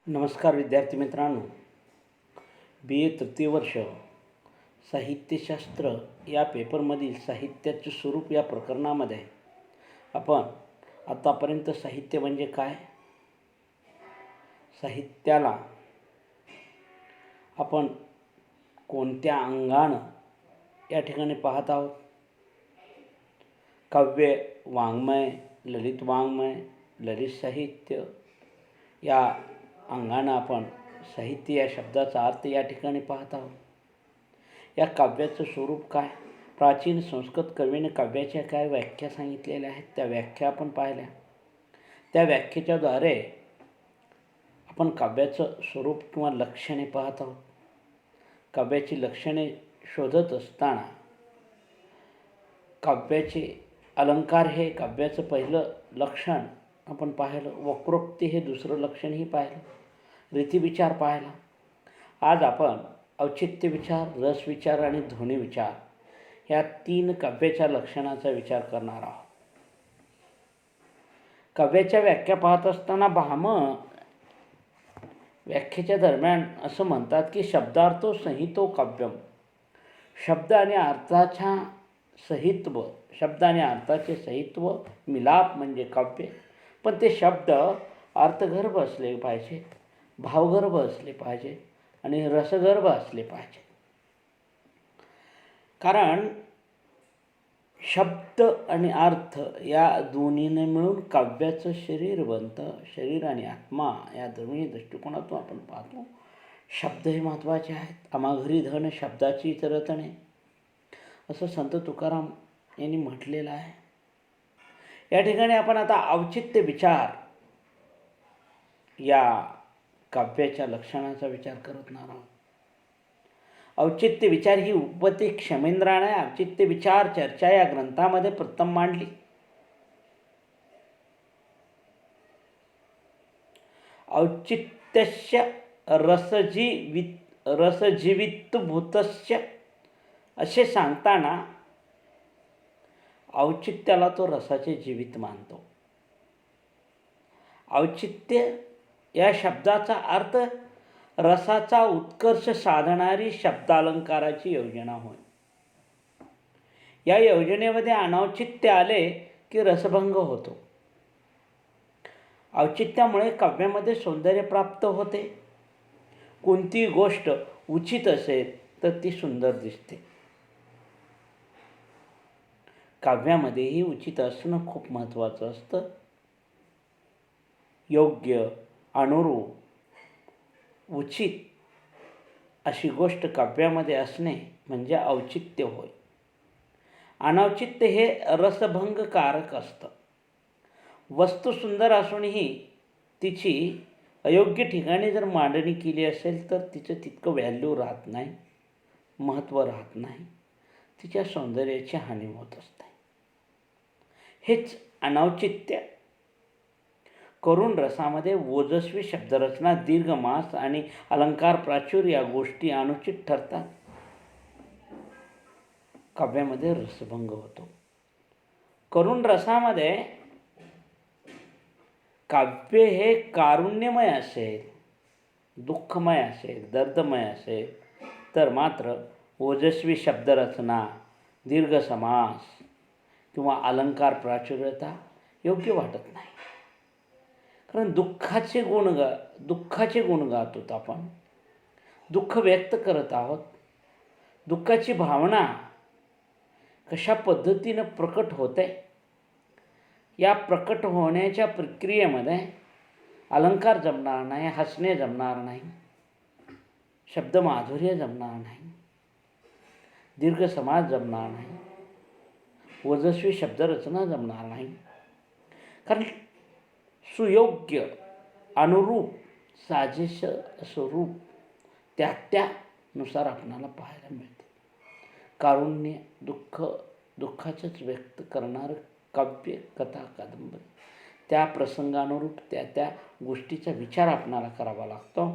नमस्कार विद्यार्थी मित्रांनो. बी ए तृतीय वर्ष साहित्यशास्त्र या पेपरमधील साहित्याचे स्वरूप या प्रकरणामध्ये आपण आतापर्यंत साहित्य म्हणजे काय, साहित्याला आपण कोणत्या अंगानं या ठिकाणी पाहत आहोत. काव्य, वाङ्मय, ललित वाङ्मय, ललित साहित्य या अंगानं आपण साहित्य या शब्दाचा अर्थ या ठिकाणी पाहत आहोत. या काव्याचं स्वरूप काय, प्राचीन संस्कृत कवीने काव्याच्या काय व्याख्या सांगितलेल्या आहेत त्या व्याख्या आपण पाहिल्या. त्या व्याख्येच्याद्वारे आपण काव्याचं स्वरूप किंवा लक्षणे पाहत आहोत. काव्याची लक्षणे शोधत असताना काव्याचे अलंकार हे काव्याचं पहिलं लक्षण आपण पाहिलं, वक्रोक्ती हे दुसरं लक्षणही पाहिलं, रीतिविचार पाहिला. आज आपण औचित्य विचार, रस विचार आणि ध्वनी विचार या 3 काव्याच्या लक्षणाचा विचार करणार आहोत. काव्याच्या व्याख्या पाहत असताना व्याख्येच्या दरम्यान असं म्हणतात की शब्दार्थो संहितो काव्यम. शब्द आणि अर्थाच्या सहित्व, शब्द आणि अर्थाचे सहित्व मिलाप म्हणजे काव्य. पण ते शब्द अर्थगर्भ असले पाहिजे, भावगर्भ असले पाहिजे आणि रसगर्भ असले पाहिजे. कारण शब्द आणि अर्थ या दोन्हीने मिळून काव्याचं शरीर बनतं. शरीर आणि आत्मा या दोन्ही दृष्टिकोनातून आपण पाहतो. शब्द हे महत्त्वाचे आहेत. आमाघरी धन शब्दाची रतने, असं संत तुकाराम यांनी म्हटलेलं आहे. या ठिकाणी आपण आता औचित्य विचार या काव्याच्या लक्षणाचा विचार करत आहोत. औचित्य विचार ही उपपत्ती क्षमेंद्राने औचित्य विचार चर्चा या ग्रंथामध्ये प्रथम मांडली. औचित्यस्य रसजीवितभूतस्य असे सांगताना औचित्याला तो रसाचे जीवित मानतो. औचित्य या शब्दाचा अर्थ रसाचा उत्कर्ष साधणारी शब्दालंकाराची योजना होय. या योजनेमध्ये अनौचित्य आले की रसभंग होतो. औचित्यामुळे काव्यामध्ये सौंदर्य प्राप्त होते. कोणती गोष्ट उचित असेल तर ती सुंदर दिसते. काव्यामध्येही उचित असणं खूप महत्त्वाचं असतं. योग्य, अनुरूप, उचित अशी गोष्ट काव्यामध्ये असणे म्हणजे औचित्य होय. अनौचित्य हे रसभंगकारक असतं. वस्तू सुंदर असूनही तिची अयोग्य ठिकाणी जर मांडणी केली असेल तर तिचं तितकं व्हॅल्यू राहत नाही, महत्त्व राहत नाही, तिच्या सौंदर्याची हानी होत असते. हेच अनौचित्य. करुण रसामध्ये ओजस्वी शब्दरचना, दीर्घमास आणि अलंकार प्राचुर्य या गोष्टी अनुचित ठरतात. काव्यामध्ये रसभंग होतो. करुण रसामध्ये काव्य हे कारुण्यमय असेल, दुःखमय असेल, दर्दमय असेल तर मात्र ओजस्वी शब्दरचना, दीर्घ समास किंवा अलंकार प्राचुर्यता योग्य वाटत नाही. कारण दुःखाचे गुण गात आहोत आपण, दुःख व्यक्त करत आहोत. दुःखाची भावना कशा पद्धतीनं प्रकट होते, या प्रकट होण्याच्या प्रक्रियेमध्ये अलंकार जमणार नाही, हसणे जमणार नाही, शब्दमाधुर्य जमणार नाही, दीर्घ समास जमणार नाही, ओजस्वी शब्दरचना जमणार नाही. कारण सुयोग्य, अनुरूप, साजेश स्वरूप त्यानुसार आपणाला पाहायला मिळते. कारुण्य, दुःखाचंच व्यक्त करणारं काव्य, कथा, कादंबरी त्या प्रसंगानुरूप त्या गोष्टीचा विचार आपणाला करावा लागतो.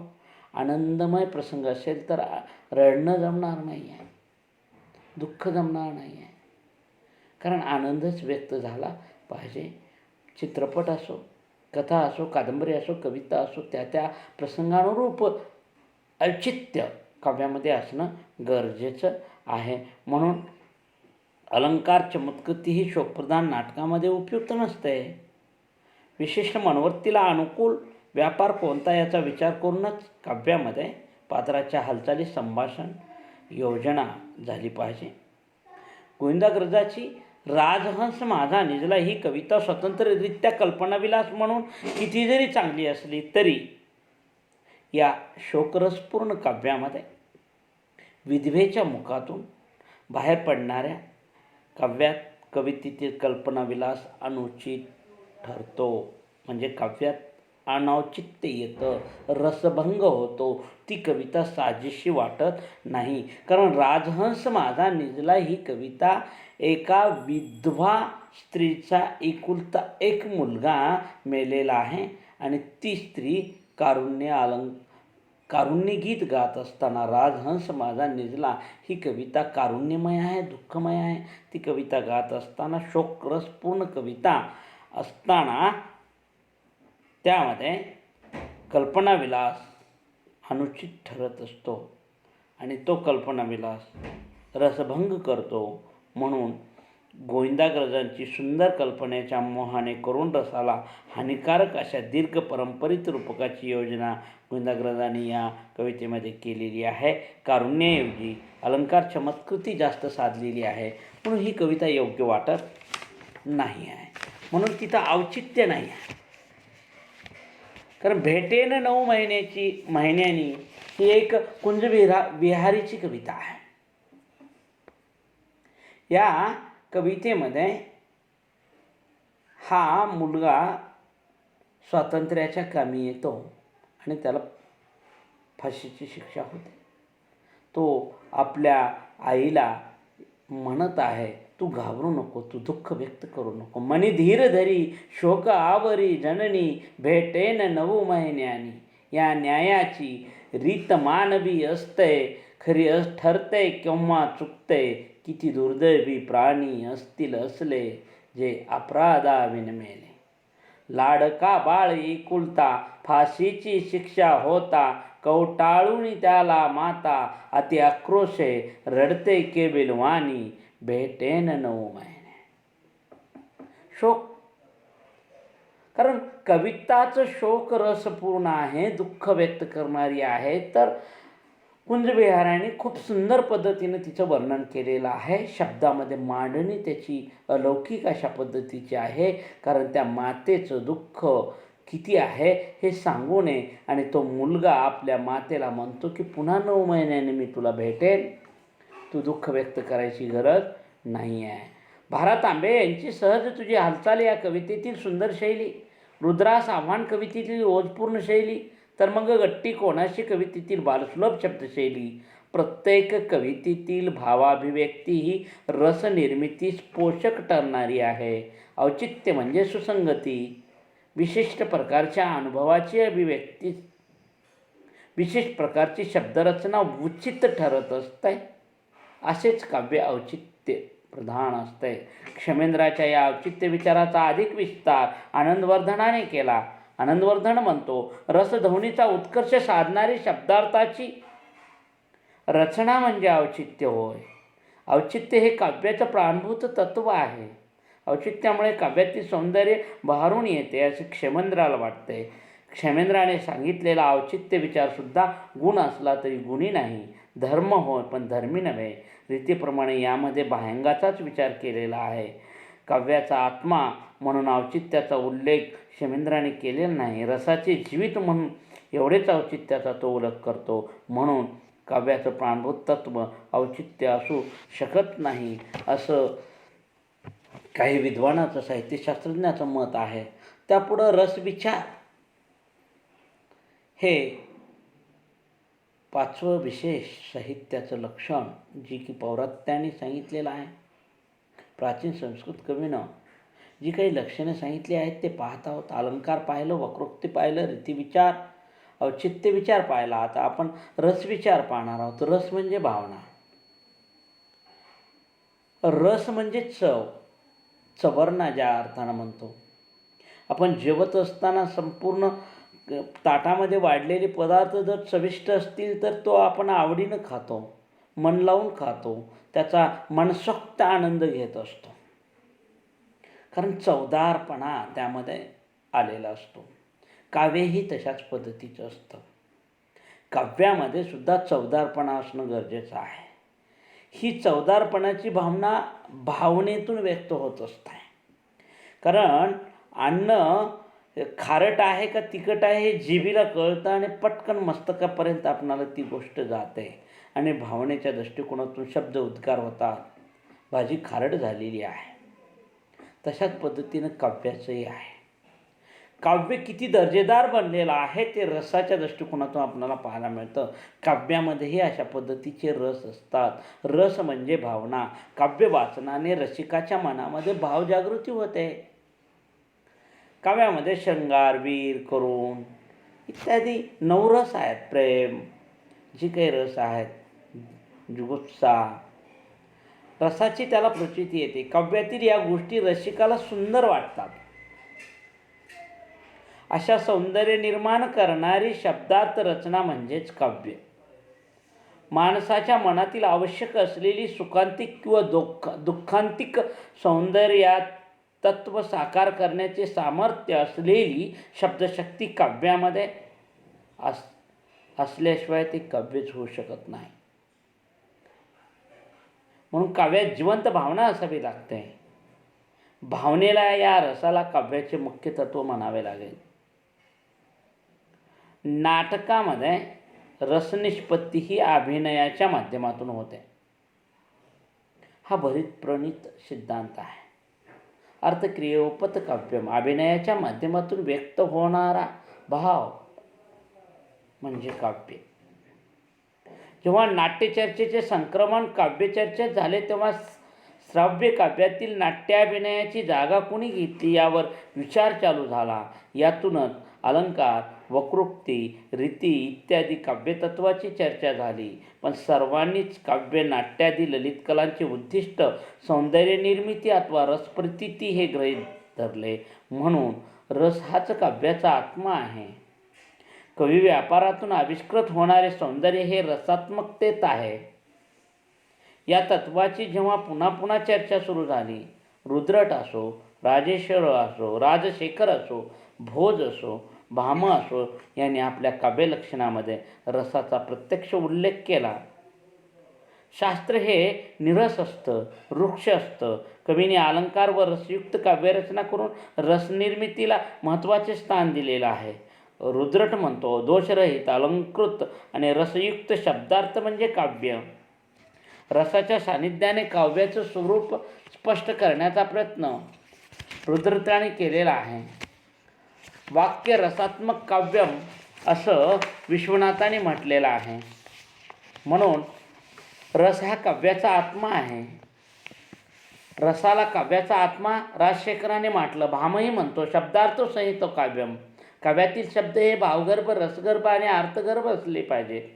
आनंदमय प्रसंग असेल तर रडणं जमणार नाही आहे, दुःख जमणार नाही आहे. कारण आनंदच व्यक्त झाला पाहिजे. चित्रपट असो, कथा असो, कादंबरी असो, कविता असो, त्या त्या प्रसंगानुरूप औचित्य काव्यामध्ये असणं गरजेचं आहे. म्हणून अलंकार चमत्कृती ही शोकप्रधान नाटकामध्ये उपयुक्त नसते. विशिष्ट मनोवृत्तीला अनुकूल व्यापार कोणता याचा विचार करूनच काव्यामध्ये पात्राच्या हालचाली, संभाषण, योजना झाली पाहिजे. गोविंदाग्रजाची राजहंस माझा निजला ही कविता स्वतंत्ररित्या कल्पनाविलास म्हणून किती जरी चांगली असली तरी या शोकरसपूर्ण काव्यामध्ये विधवेच्या मुखातून बाहेर पडणाऱ्या काव्यात कवितेतील कल्पनाविलास अनुचित ठरतो. म्हणजे काव्यात अनौचित्य येतं, रसभंग होतो, ती कविता साजेशी वाटत नाही. कारण राजहंस माझा निजला ही कविता एका विधवा स्त्रीचा एकुलता एक मुलगा मेलेला आहे आणि ती स्त्री कारुण्य गीत गात असताना राजहंस माझा निजला ही कविता कारुण्यमय आहे, दुःखमय आहे. ती कविता गात असताना शोकरसपूर्ण कविता असताना त्यामध्ये कल्पनाविलास अनुचित ठरत असतो आणि तो कल्पनाविलास रसभंग करतो. म्हणून गोविंदाग्रजांची सुंदर कल्पनेच्या मोहाने करून रसाला हानिकारक अशा दीर्घ परंपरित रूपकाची योजना गोविंदाग्रजांनी या कवितेमध्ये केलेली आहे. कारुण्याऐवजी अलंकार चमत्कृती जास्त साधलेली आहे, म्हणून ही कविता योग्य वाटत नाही आहे. म्हणून तिथं औचित्य नाही आहे. कारण भेटेन 9 महिन्यांनी ही एक विहारीची कविता आहे. या कवितेमध्ये हा मुलगा स्वातंत्र्याच्या कामी येतो आणि त्याला फाशीची शिक्षा होते. तो आपल्या आईला म्हणत आहे, तू घाबरू नको, तू दुःख व्यक्त करू नको. मनी धीर धरी शोक आवरी जननी भेटेन 9 महिन्यांनी. या न्यायाची रीत मानवी असते, खरी ठरते केव्हा चुकते. किती दुर्दैवी प्राणी असतील असले जे अपराधाविन मेले. लाडका बाळ एकुलता फाशीची शिक्षा होता. कवटाळून त्याला माता अति आक्रोशे रडते केबिलवाणी. भेटेन 9 महिने. शोक, कारण कविताच शोक रसपूर्ण आहे, दुःख व्यक्त करणारी आहे. तर कुंजविहाराने खूप सुंदर पद्धतीने तिचं वर्णन केलेलं आहे. शब्दामध्ये मांडणी त्याची अलौकिक अशा पद्धतीची आहे. कारण त्या मातेचं दुःख किती आहे हे सांगू नये. आणि तो मुलगा आपल्या मातेला म्हणतो की पुन्हा 9 महिन्यांनी मी तुला भेटेन, तू दुःख व्यक्त करायची गरज नाही आहे. भारत आंबे यांची सहज तुझी हालचाल या कवितेतील सुंदर शैली, रुद्रास आव्हान कवितेतील ओजपूर्ण शैली, तर मग गट्टी कोणाशी कवितेतील बालसुलभ शब्दशैली. प्रत्येक कवितेतील भावाभिव्यक्ती ही रसनिर्मितीस पोषक ठरणारी आहे. औचित्य म्हणजे सुसंगती, विशिष्ट प्रकारच्या अनुभवाची अभिव्यक्ती, विशिष्ट प्रकारची शब्दरचना उचित ठरत असते. असेच काव्य औचित्य प्रधान असते. क्षेमेंद्राच्या या औचित्य विचाराचा अधिक विस्तार आनंदवर्धनाने केला. आनंदवर्धन म्हणतो, रसध्वनीचा उत्कर्ष साधणारी शब्दार्थाची रचना म्हणजे औचित्य होय. औचित्य हे काव्याचं प्राणभूत तत्व आहे. औचित्यामुळे काव्यातील सौंदर्य बहारून येते असे क्षेमेंद्राला वाटते. क्षेमेंद्राने सांगितलेला औचित्य विचारसुद्धा गुण असला तरी गुणी नाही, धर्म होय पण धर्मी नव्हे. रीतीप्रमाणे यामध्ये भायंगाचाच विचार केलेला आहे. काव्याचा आत्मा म्हणून औचित्याचा उल्लेख क्षेमेंद्राने केलेला नाही. रसाचे जीवित म्हणून एवढेच औचित्याचा तो उल्लेख करतो. म्हणून काव्याचं प्राणभूत तत्व औचित्य असू शकत नाही असं काही विद्वानाचं, साहित्यशास्त्रज्ञाचं मत आहे. त्यापुढं रसविचार हे 5वं विशेष साहित्याचं लक्षण, जी की पौरात्याने सांगितलेलं आहे. प्राचीन संस्कृत कवीनं जी काही लक्षणे सांगितली आहेत ते पाहत आहोत. अलंकार पाहिलं, वक्रोक्ती पाहिलं, रीतिविचार, औचित्य विचार पाहिला. आता आपण रसविचार पाहणार आहोत. रस म्हणजे भावना, रस म्हणजे चव, चवर्णा ज्या अर्थानं म्हणतो. आपण जेवत असताना संपूर्ण ताटामध्ये वाढलेले पदार्थ जर चविष्ट असतील तर तो आपण आवडीनं खातो, मन लावून खातो, त्याचा मनसोक्त आनंद घेत असतो, कारण चवदारपणा त्यामध्ये आलेला असतो. काव्यही तशाच पद्धतीचं असतं. काव्यामध्ये सुद्धा चवदारपणा असणं गरजेचं आहे. ही चवदारपणाची भावना भावनेतून व्यक्त होत असते. कारण अन्न खारट आहे का तिखट आहे हे जिभेला कळतं आणि पटकन मस्तकापर्यंत आपणाला ती गोष्ट जाते आणि भावनेच्या दृष्टिकोनातून शब्द उद्गार होतात, भाजी खारट झालेली आहे. तशाच पद्धतीनं काव्याचंही आहे. काव्य किती दर्जेदार बनलेलं आहे ते रसाच्या दृष्टिकोनातून आपल्याला पाहायला मिळतं. काव्यामध्येही अशा पद्धतीचे रस असतात. रस म्हणजे भावना. काव्य वाचनाने रसिकाच्या मनामध्ये भावजागृती होते. काव्यामध्ये शृंगार, वीर, करुण इत्यादी नवरस आहेत. प्रेम, जी काही रस आहेत, जुगुप्सा, रसाची त्याला प्रचिती येते. काव्यातील या गोष्टी रसिकाला सुंदर वाटतात. अशा सौंदर्य निर्माण करणारी शब्दार्थ रचना म्हणजेच काव्य. माणसाच्या मनातील आवश्यक असलेली सुखांतिक किंवा दुःखांतिक सौंदर्यात तत्व साकार करण्याचे सामर्थ्य असलेली शब्दशक्ती काव्यामध्ये असल्याशिवाय ते काव्यच होऊ शकत नाही. म्हणून काव्यात जिवंत भावना असावी लागते. भावनेला, या रसाला काव्याचे मुख्य तत्व म्हणावे लागेल. नाटकामध्ये रसनिष्पत्ती ही अभिनयाच्या माध्यमातून होते. हा भरीत प्रणीत सिद्धांत आहे. अर्थक्रियोपत काव्यम, अभिनयाच्या माध्यमातून व्यक्त होणारा भाव म्हणजे काव्य. जेव्हा नाट्यचर्चेचे संक्रमण काव्यचर्चेत झाले तेव्हा श्राव्य काव्यातील नाट्याभिनयाची जागा कुणी घेतली यावर विचार चालू झाला. यातूनच अलंकार, वक्रोक्ती, रीती इत्यादी काव्यतत्वाची चर्चा झाली. पण सर्वांनीच काव्य, नाट्यादी ललित कलांचे उद्दिष्ट सौंदर्य निर्मिती अथवा रसप्रतीती हे गृहीत धरले. म्हणून रस हाच काव्याचा आत्मा आहे. कवी व्यापारातून आविष्कृत होणारे सौंदर्य हे रसात्मकतेत आहे. या तत्वाची जेव्हा पुन्हा पुन्हा चर्चा सुरू झाली, रुद्रट असो, राजेश्वर असो, राजशेखर असो, भोज असो, भाम असो, यांनी आपल्या काव्यलक्षणामध्ये रसाचा प्रत्यक्ष उल्लेख केला. शास्त्र हे निरस असतं, वृक्ष असतं. कवीने अलंकार व रसयुक्त काव्यरचना करून रसनिर्मितीला महत्त्वाचे स्थान दिलेलं आहे. रुद्रट म्हणतो, दोषरहित, अलंकृत आणि रसयुक्त शब्दार्थ म्हणजे काव्य. रसाच्या सान्निध्याने काव्याचं स्वरूप स्पष्ट करण्याचा प्रयत्न रुद्रटाने केलेला आहे. वाक्य रसात्मक काव्यम असं विश्वनाथाने म्हटलेलं आहे. म्हणून रस हा काव्याचा आत्मा आहे. रसाला काव्याचा आत्मा राजशेखराने म्हटलं. भामही म्हणतो, शब्दार्थ संहित काव्यम. काव्यातील शब्द हे भावगर्भ, रसगर्भ आणि अर्थगर्भ असले पाहिजे.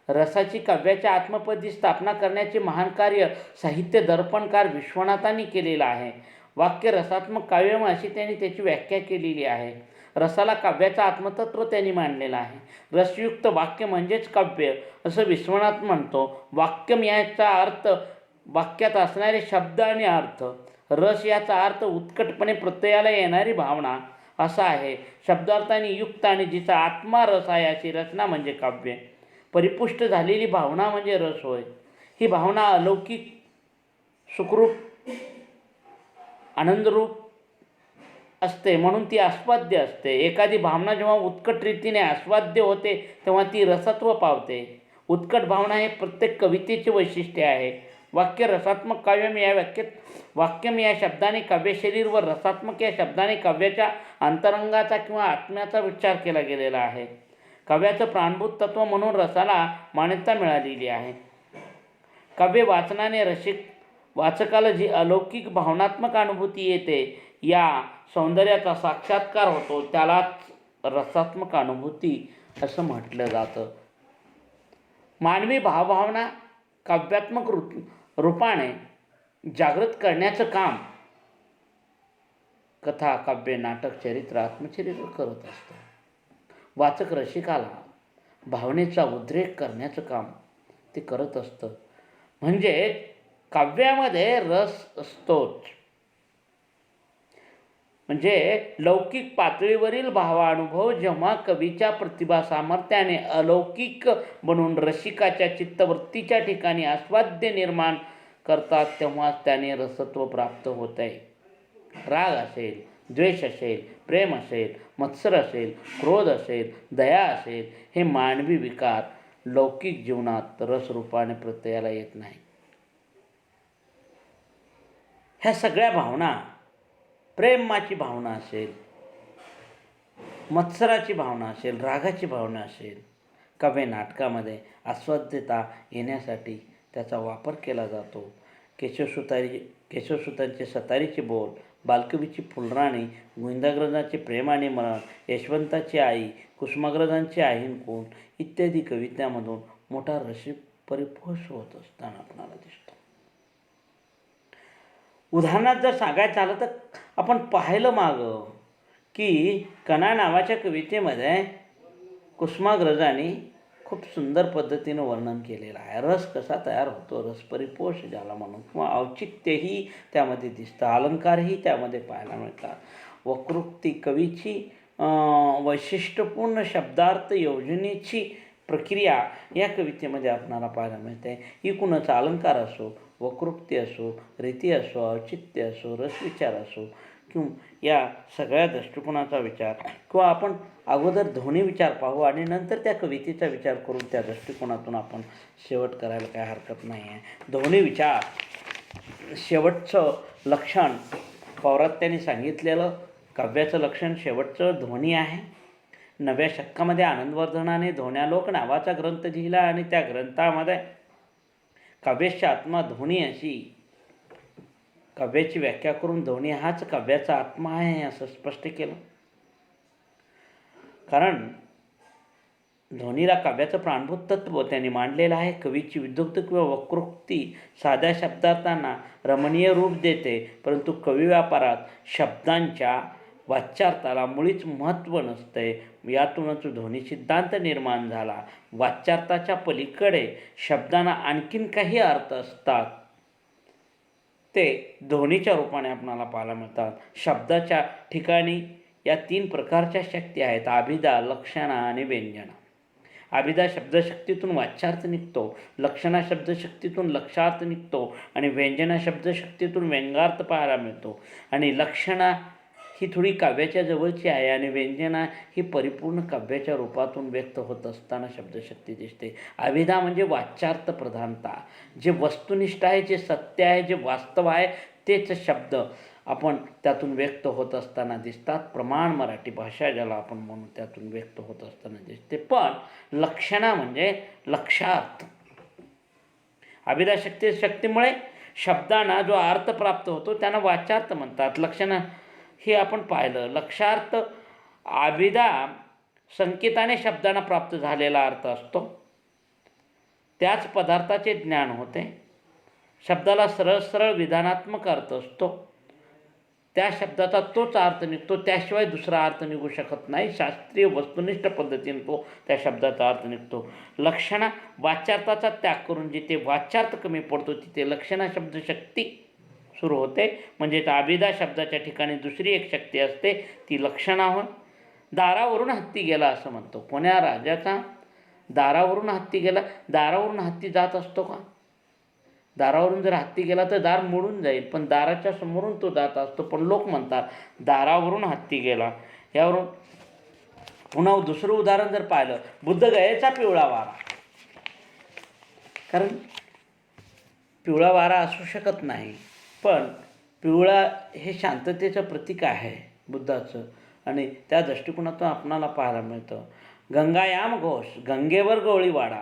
रसाची काव्याच्या आत्मपदी स्थापना करण्याचे महान कार्य साहित्य दर्पणकार विश्वनाथांनी केलेलं आहे. वाक्य रसात्मक काव्यम अशी त्यांनी त्याची व्याख्या केलेली आहे. रसाला काव्याचा आत्मतत्व त्यांनी मांडलेलं आहे. रसयुक्त वाक्य म्हणजेच काव्य असं विश्वनाथ म्हणतो. वाक्यम याचा अर्थ वाक्यात असणारे शब्द आणि अर्थ. रस याचा अर्थ उत्कटपणे प्रत्ययाला येणारी भावना असा आहे. शब्दार्थाने युक्त आणि जिचा आत्मा रस आहे अशी रचना म्हणजे काव्य. परिपुष्ट झालेली भावना म्हणजे रस होय. ही भावना अलौकिक, सुखरूप, आनंदरूप असते, म्हणून ती आस्वाद्य असते. एखादी भावना जेव्हा उत्कट रीतीने आस्वाद्य होते तेव्हा ती रसत्व पावते. उत्कट भावना हे प्रत्येक कवितेचे वैशिष्ट्य आहे. वाक्य रसात्मक काव्यम या वाक्यम या शब्दाने काव्यशरीर व रसात्मक या शब्दाने काव्याच्या अंतरंगाचा किंवा आत्म्याचा विचार केला गेलेला आहे. काव्याचं प्राणभूत तत्व म्हणून रसाला मान्यता मिळालेली आहे. काव्य वाचनाने वाचकाला जी अलौकिक भावनात्मक अनुभूती येते, या सौंदर्याचा साक्षात्कार होतो, त्यालाच रसात्मक अनुभूती असं म्हटलं जातं. मानवी भावभावना काव्यात्मक रूपाने जागृत करण्याचं काम कथा, काव्य, नाटक, चरित्र, आत्मचरित्र करत असतं. वाचक रसिकाला भावनेचा उद्रेक करण्याचं काम ते करत असतं. म्हणजे काव्यामध्ये रस असतोच. म्हणजे लौकिक पातळीवरील भावानुभव जेव्हा कवीच्या प्रतिभा सामर्थ्याने अलौकिक बनून रसिकाच्या चित्तवृत्तीच्या ठिकाणी आस्वाद्य निर्माण करतात, तेव्हाच त्याने रसत्व प्राप्त होत आहे. राग असेल, द्वेष असेल, प्रेम असेल, मत्सर असेल, क्रोध असेल, दया असेल, हे मानवी विकार लौकिक जीवनात रसरूपाने प्रत्ययाला येत नाही. ह्या सगळ्या भावना, प्रेमाची भावना असेल, मत्सराची भावना असेल, रागाची भावना असेल, काव्य नाटकामध्ये आस्वाद्यता येण्यासाठी त्याचा वापर केला जातो. केशवसुतांचे सतारीचे बोल, बालकवीची फुलराणी, गोविंदाग्रजांचे प्रेम आणि मरण, यशवंताची आई, कुसुमाग्रजांची आहीन कोण इत्यादी कवितांमधून मोठा रसिक परिपोष होत असताना आपणाला दिसतो. उदाहरणार्थ जर सांगायचं झालं तर आपण पाहिलं मागं की कणा नावाच्या कवितेमध्ये कुसुमाग्रजांनी खूप सुंदर पद्धतीनं वर्णन केलेलं आहे. रस कसा तयार होतो, रस परिपोष ज्याला म्हणून, किंवा औचित्यही त्यामध्ये दिसतं, अलंकारही त्यामध्ये पाहायला मिळतात. वक्रोक्ती, कवीची वैशिष्ट्यपूर्ण शब्दार्थ योजनेची प्रक्रिया या कवितेमध्ये आपणाला पाहायला मिळते. एकूणच अलंकार असो, वक्रोक्ती असो, रीती असो, औचित्य असो, रसविचार असो, किंवा या सगळ्या दृष्टिकोनाचा विचार, किंवा आपण अगोदर ध्वनी विचार पाहू आणि नंतर त्या कवितेचा विचार करून त्या दृष्टिकोनातून आपण शेवट करायला काय हरकत नाही आहे. ध्वनी विचार शेवटचं लक्षण पौरात्याने सांगितलेलं काव्याचं लक्षण शेवटचं ध्वनी आहे. 9व्या शतकामध्ये आनंदवर्धनाने ध्वन्यालोक नावाचा ग्रंथ लिहिला आणि त्या ग्रंथामध्ये काव्याची आत्मा ध्वनी अशी काव्याची व्याख्या करून ध्वनी हाच काव्याचा आत्मा आहे असं स्पष्ट केलं. कारण ध्वनीला काव्याचं प्राणभूत तत्व त्यांनी मांडलेलं आहे. कवीची विद्युक्त किंवा वक्रोक्ती साध्या शब्दार्थांना रमणीय रूप देते, परंतु कवी व्यापारात शब्दांच्या वाच्यार्थाला मुळीच महत्त्व नसते. यातूनच ध्वनी सिद्धांत निर्माण झाला. वाच्यार्थाच्या पलीकडे शब्दांना आणखीन काही अर्थ असतात, ते ध्वनीच्या रूपाने आपणाला पाहायला मिळतात. शब्दाच्या ठिकाणी या 3 प्रकारच्या शक्ती आहेत: अभिधा, लक्षणा आणि व्यंजना. अभिधा शब्दशक्तीतून वाच्यार्थ निघतो, लक्षणा शब्दशक्तीतून लक्षार्थ निघतो आणि व्यंजना शब्दशक्तीतून व्यंगार्थ पाहायला मिळतो. आणि लक्षणा ही थोडी काव्याच्या जवळची आहे आणि व्यंजना ही परिपूर्ण काव्याच्या रूपातून व्यक्त होत असताना शब्दशक्ती दिसते. अभिधा म्हणजे वाच्यार्थ प्रधानता, जे वस्तुनिष्ठ आहे, जे सत्य आहे, जे वास्तव आहे, तेच शब्द आपण त्यातून व्यक्त होत असताना दिसतात. प्रमाण मराठी भाषा ज्याला आपण म्हणू त्यातून व्यक्त होत असताना दिसते. पण लक्षणा म्हणजे लक्षार्थ. अभिधा शक्तीमुळे शब्दांना जो अर्थ प्राप्त होतो त्यांना वाच्यार्थ म्हणतात. लक्षणा हे आपण पाहिलं. लक्षार्थ अभिधा संकेताने शब्दांना प्राप्त झालेला अर्थ असतो, त्याच पदार्थाचे ज्ञान होते. शब्दाला सरळ सरळ विधानात्मक अर्थ असतो, त्या शब्दाचा तोच अर्थ निघतो, त्याशिवाय दुसरा अर्थ निघू शकत नाही. शास्त्रीय वस्तुनिष्ठ पद्धतीने तो त्या शब्दाचा अर्थ निघतो. लक्षणा वाच्यार्थाचा त्याग करून जिथे वाच्यार्थ कमी पडतो तिथे लक्षणा शब्दशक्ती सुरू होते. म्हणजे अभिधा शब्दाच्या ठिकाणी दुसरी एक शक्ती असते, ती लक्षणा होय. दारावरून हत्ती गेला असं म्हणतो. कोण्या राजाचा दारावरून हत्ती गेला? दारावरून हत्ती जात असतो का? दारावरून जर हत्ती गेला तर दार मोडून जाईल, पण दाराच्या समोरून तो जात असतो. पण लोक म्हणतात दारावरून हत्ती गेला. यावरून पुन्हा दुसरं उदाहरण जर पाहिलं, बुद्धगयेचा पिवळा वारा. कारण पिवळा वारा असू शकत नाही, पण पिवळा हे शांततेचं प्रतीक आहे बुद्धाचं, आणि त्या दृष्टिकोनातून आपणाला पाहायला मिळतं. गंगायाम घोष, गंगेवर गवळीवाडा.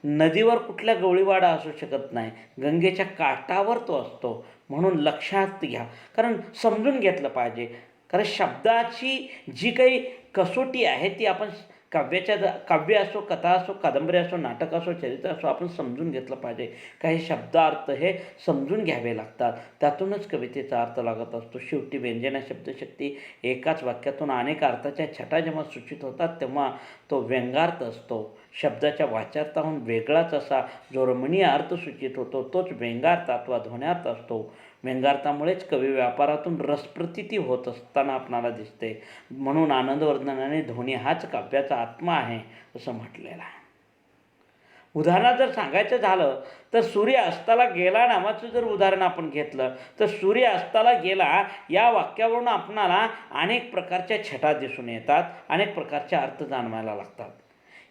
नदीवर कुठल्या गवळीवाडा असू शकत नाही, गंगेच्या काठावर तो असतो. म्हणून लक्षात घ्या, कारण समजून घेतलं पाहिजे. कारण शब्दाची जी काही कसोटी आहे ती आपण काव्य असो, कथा असो, कादंबरी असो, नाटक असो, चरित्र असो, आपण समजून घेतलं पाहिजे. काही शब्दार्थ हे समजून घ्यावे लागतात. त्यातूनच कवितेचा अर्थ लागत असतो. शेवटी व्यंजना शब्दशक्ती एकाच वाक्यातून अनेक अर्थाच्या छटा जेव्हा सूचित होतात तेव्हा तो व्यंगार्थ असतो. शब्दाच्या वाच्यार्थाहून वेगळाच असा जो रमणीय अर्थ सूचित होतो तोच व्यंगार्थ अथवा ध्वन्यार्थ असतो. व्यंगार्थामुळेच कवी व्यापारातून रसप्रतीती होत असताना आपणाला दिसते. म्हणून आनंदवर्धनाने ध्वनी हाच काव्याचा आत्मा आहे असं म्हटलेलं आहे. उदाहरणात जर सांगायचं झालं तर सूर्य अस्ताला गेला नावाचं जर उदाहरण आपण घेतलं तर सूर्य अस्ताला गेला या वाक्यावरून आपणाला अनेक प्रकारच्या छटा दिसून येतात, अनेक प्रकारचे अर्थ जाणवायला लागतात.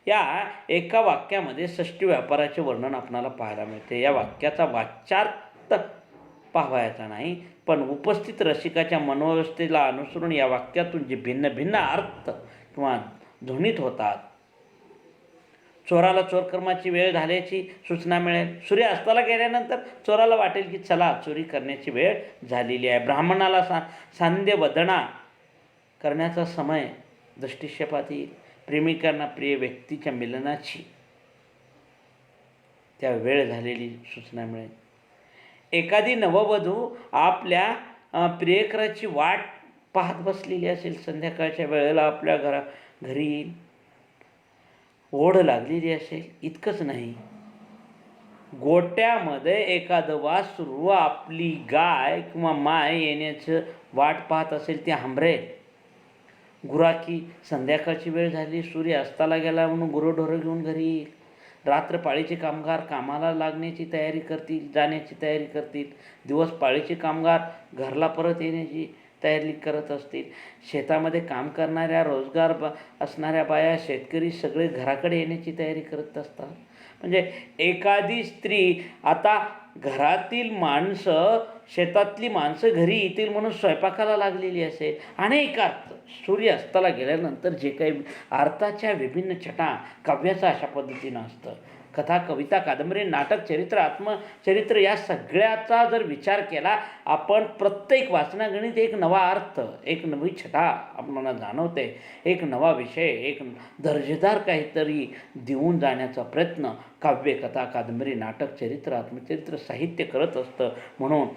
या एका वाक्यामध्ये षष्टी व्यापाराचे वर्णन आपणाला पाहायला मिळते. या वाक्याचा वाच्यार्थ पाहायचा नाही, पण उपस्थित रसिकाच्या मनोवस्थेला अनुसरून या वाक्यातून जे भिन्न भिन्न अर्थ किंवा ध्वनित होतात. चोराला चोरकर्माची वेळ झाल्याची सूचना मिळेल. सूर्य अस्ताला गेल्यानंतर चोराला वाटेल की चला चोरी करण्याची वेळ झालेली आहे. ब्राह्मणाला सांध्य वदना करण्याचा समय दृष्टिक्षेपात येईल. प्रेमिकांना प्रिय व्यक्तीच्या मिलनाची त्या वेळ झालेली सूचना मिळेल. एखादी नववधू आपल्या प्रियकराची वाट पाहत बसलेली असेल. संध्याकाळच्या वेळेला आपल्या घरी येईल. ओढ लागलेली असेल. इतकंच नाही, गोट्यामध्ये एखादं वासरू आपली गाय किंवा माय येण्याचं वाट पाहत असेल, ती हांबरेल. गुराखी संध्याकाळची वेळ झाली, सूर्य अस्ताला गेला म्हणून गुरंढोरं घेऊन घरी येईल. रात्रपाळीचे कामगार कामाला लागण्याची तयारी करतील, जाण्याची तयारी करतील. दिवसपाळीचे कामगार घरला परत येण्याची तयारी करत असतील. शेतामध्ये काम करणाऱ्या रोजगार असणाऱ्या बाया, शेतकरी सगळे घराकडे येण्याची तयारी करत असतात. म्हणजे एखादी स्त्री आता घरातील माणसं, शेतातली माणसं घरी येतील म्हणून स्वयंपाकाला लागलेली असेल. अनेक अर्थ सूर्य अस्ताला गेल्यानंतर जे काही अर्थाच्या विभिन्न छटा काव्याचं अशा पद्धतीनं असतं. कथा, कविता, कादंबरी, नाटक, चरित्र, आत्मचरित्र या सगळ्याचा जर विचार केला आपण, प्रत्येक वाचनागणित एक नवा अर्थ, एक नवी छटा आपल्याला जाणवते. एक नवा विषय, एक दर्जेदार काहीतरी देऊन जाण्याचा प्रयत्न काव्य, कथा, कादंबरी, नाटक, चरित्र, आत्मचरित्र साहित्य करत असतं. म्हणून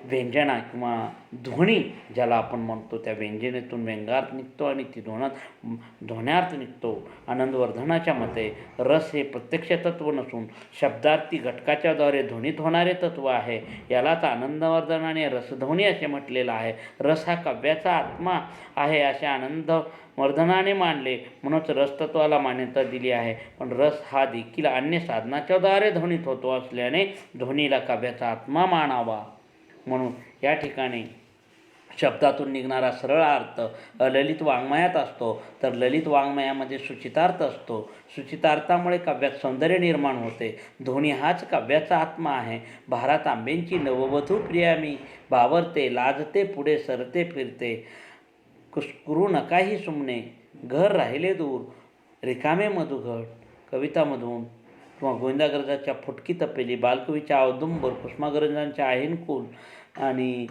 व्यंजना किंवा ध्वनी ज्याला आपण म्हणतो, त्या व्यंजनेतून व्यंगार्थ निघतो आणि ती ध्वन्यार्थ निघतो. आनंदवर्धनाच्या मते रस हे प्रत्यक्ष तत्व नसून शब्दार्थी घटकाच्याद्वारे ध्वनित होणारे तत्व आहे. यालाच आनंदवर्धनाने रसध्वनी असे म्हटलेलं आहे. रस हा काव्याचा आत्मा आहे असे आनंदवर्धनाने मानले, म्हणूनच रसतत्वाला मान्यता दिली आहे. पण रस हा देखील अन्य साधनाच्याद्वारे ध्वनित होतो असल्याने ध्वनीला काव्याचा आत्मा मानावा. म्हणून या ठिकाणी शब्दातून निघणारा सरळ अर्थ ललित वाङ्मयात असतो, तर ललित वाङ्मयामध्ये सूचितार्थ असतो. सूचितार्थामुळे काव्यात सौंदर्य निर्माण होते. ध्वनी हाच काव्याचा आत्मा आहे. भारात आंबेंची नववधू प्रिया मी, बावरते लाजते पुढे सरते फिरते, कुस्करू नकाही सुमने, घर राहिले दूर, रिकामे मधुघट. कवितामधून किंवा गोविंदाग्रजाच्या फुटकी तपेली, बालकवीच्या औदुंबर, कुसुमाग्रजांच्या आहिनकुल आणि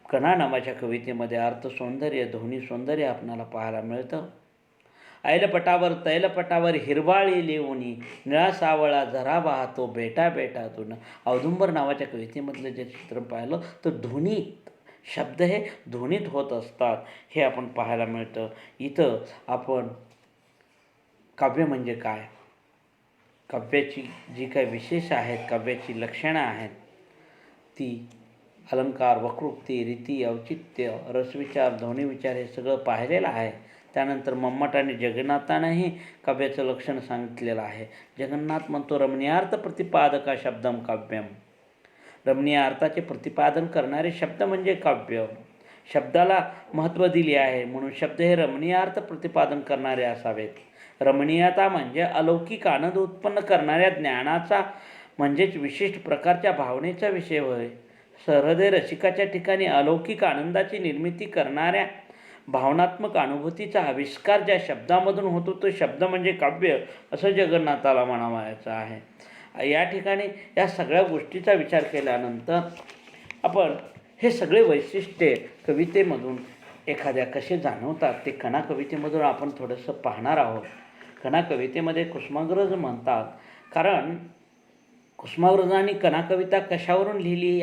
कणा नावाच्या कवितेमध्ये अर्थ सौंदर्य, ध्वनी सौंदर्य आपणाला पाहायला मिळतं. ऐलपटावर तैलपटावर हिरवाळी लेवणी, निळा सावळा झरा वाहतो बेटा बेटातून. औदुंबर नावाच्या कवितेमधलं जे चित्र पाहिलं तर ध्वनीत, शब्द हे ध्वनीत होत असतात हे आपण पाहायला मिळतं. इथं आपण काव्य म्हणजे काय, काव्याची जी काही विशेष आहेत, काव्याची लक्षणं आहेत, ती अलंकार, वक्रोक्ती, रीती, औचित्य, रसविचार, ध्वनिविचार हे सगळं पाहिलेलं आहे. त्यानंतर मम्मट आणि जगन्नाथानंही काव्याचं लक्षण सांगितलेलं आहे. जगन्नाथ म्हणतो रमणीयार्थ प्रतिपादका शब्दम काव्यम. रमणीय अर्थाचे प्रतिपादन करणारे शब्द म्हणजे काव्य. शब्दाला महत्त्व दिले आहे म्हणून शब्द हे रमणीयार्थ प्रतिपादन करणारे असावेत. रमणीयता म्हणजे अलौकिक आनंद उत्पन्न करणाऱ्या ज्ञानाचा म्हणजेच विशिष्ट प्रकारच्या भावनेचा विषय होय. सहृदय रसिकाच्या ठिकाणी अलौकिक आनंदाची निर्मिती करणाऱ्या भावनात्मक अनुभूतीचा आविष्कार ज्या शब्दामधून होतो तो शब्द म्हणजे काव्य असं जगन्नाथाला म्हणावायचं आहे. या ठिकाणी या सगळ्या गोष्टीचा विचार केल्यानंतर आपण हे सगळे वैशिष्ट्ये कवितेमधून एखाद्या कसे जाणवतात ते कणा कवितेमधून आपण थोडंसं पाहणार आहोत. कणा कवितेमध्ये कुसुमाग्रज म्हणतात, कारण कुसुमाग्रजांनी कणा कविता कशावरून लिहिली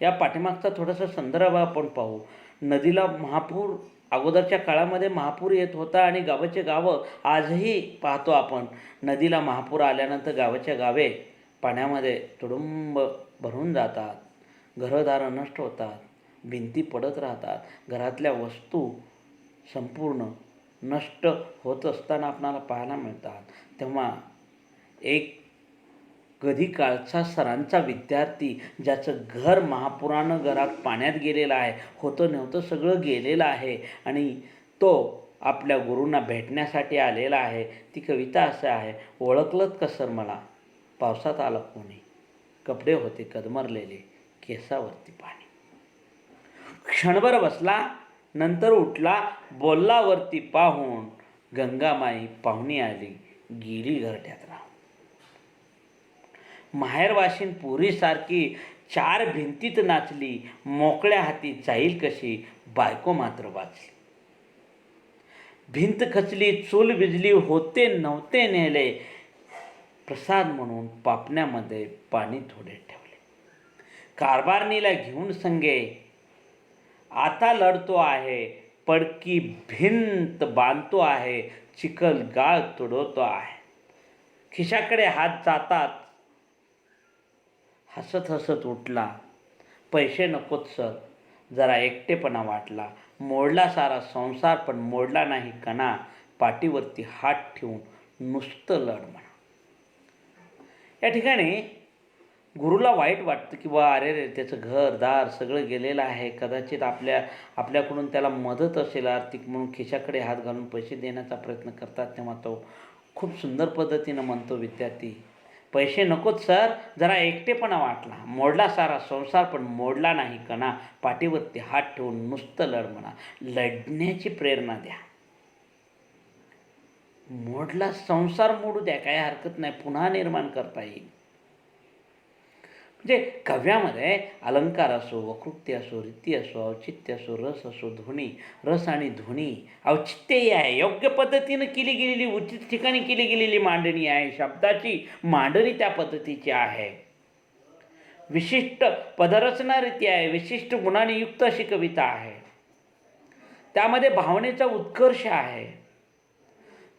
या पाठीमागचा थोडासा संदर्भ आपण पाहू. नदीला महापूर अगोदरच्या काळामध्ये महापूर येत होता आणि गावाचे गावं आजही पाहतो आपण. नदीला महापूर आल्यानंतर गावाच्या गावे पाण्यामध्ये तुडुंब भरून जातात, घरंदारं नष्ट होतात, भिंती पडत राहतात, घरातल्या वस्तू संपूर्ण नष्ट होत असताना आपणाला पाहायला मिळतात. तेव्हा एक कधी काळचा सरांचा विद्यार्थी, ज्याचं घर महापुरानं घरात पाण्यात गेलेलं आहे, होतं नव्हतं सगळं गेलेलं आहे, आणि तो आपल्या गुरूंना भेटण्यासाठी आलेला आहे. ती कविता असं आहे: ओळखलंत का सर मला, पावसात आलं कोणी, कपडे होते कदमरलेले, केसावरती पाणी. क्षणभर बसला, नंतर उठला, बोलला वरती पाहून, गंगामाई पाहुणी आली, गेली घरट्यात राहून. माहेरवाशीन पुरीसारखी चार भिंतीत नाचली, मोकळ्या हाती जाईल कशी, बायको मात्र वाचली. भिंत खचली, चूल विजली, होते नव्हते नेले, प्रसाद म्हणून पापण्यामध्ये पाणी थोडे ठेवले. कारभारणीला घेऊन संगे आता लढतो आहे, पडकी भिंत बांधतो आहे, चिखल गाळ तुडवतो आहे. खिशाकडे हात जातात, हसत हसत उठला, पैसे नकोत सर, जरा एकटेपणा वाटला, मोडला सारा संसार पण मोडला नाही कणा, पाठीवरती हात ठेवून नुसतं लढ म्हणा. या ठिकाणी गुरुला वाईट वाटतं की बा अरे रे, त्याचं घरदार सगळं गेलेलं आहे, कदाचित आपल्याकडून त्याला मदत असेल आर्थिक म्हणून खिशाकडे हात घालून पैसे देण्याचा प्रयत्न करतात. तेव्हा तो खूप सुंदर पद्धतीनं म्हणतो, विद्यार्थी, पैसे नकोत सर, जरा एकटेपणा वाटला, मोडला सारा संसार पण मोडला नाही कणा, पाठीवरती हात ठेवून नुसतं लढ म्हणा. लढण्याची प्रेरणा द्या. मोडला संसार मोडू द्या, काही हरकत नाही, पुन्हा निर्माण करता येईल. म्हणजे काव्यामध्ये अलंकार असो, वक्रोक्ती असो, रीती असो, औचित्य असो, रस असो, ध्वनी, रस आणि ध्वनी औचित्यही आहे, योग्य पद्धतीनं केली गेलेली, उचित ठिकाणी केली गेलेली मांडणी आहे. शब्दाची मांडणी त्या पद्धतीची आहे. विशिष्ट पदरचना रीती आहे, विशिष्ट गुणांनी युक्त अशी कविता आहे. त्यामध्ये भावनेचा उत्कर्ष आहे,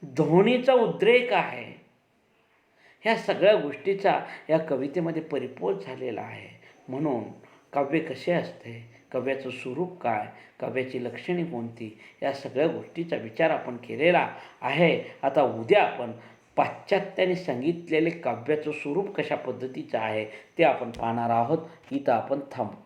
ध्वनीचा उद्रेक आहे. ह्या सगळ्या गोष्टीचा या कवितेमध्ये परिपोष झालेला आहे. म्हणून काव्य कसे असते, काव्याचं स्वरूप काय, काव्याची लक्षणे कोणती, या सगळ्या गोष्टीचा विचार आपण केलेला आहे. आता उद्या आपण पाश्चात्याने सांगितलेले काव्याचं स्वरूप कशा पद्धतीचं आहे ते आपण पाहणार आहोत. इथं आपण थांबू.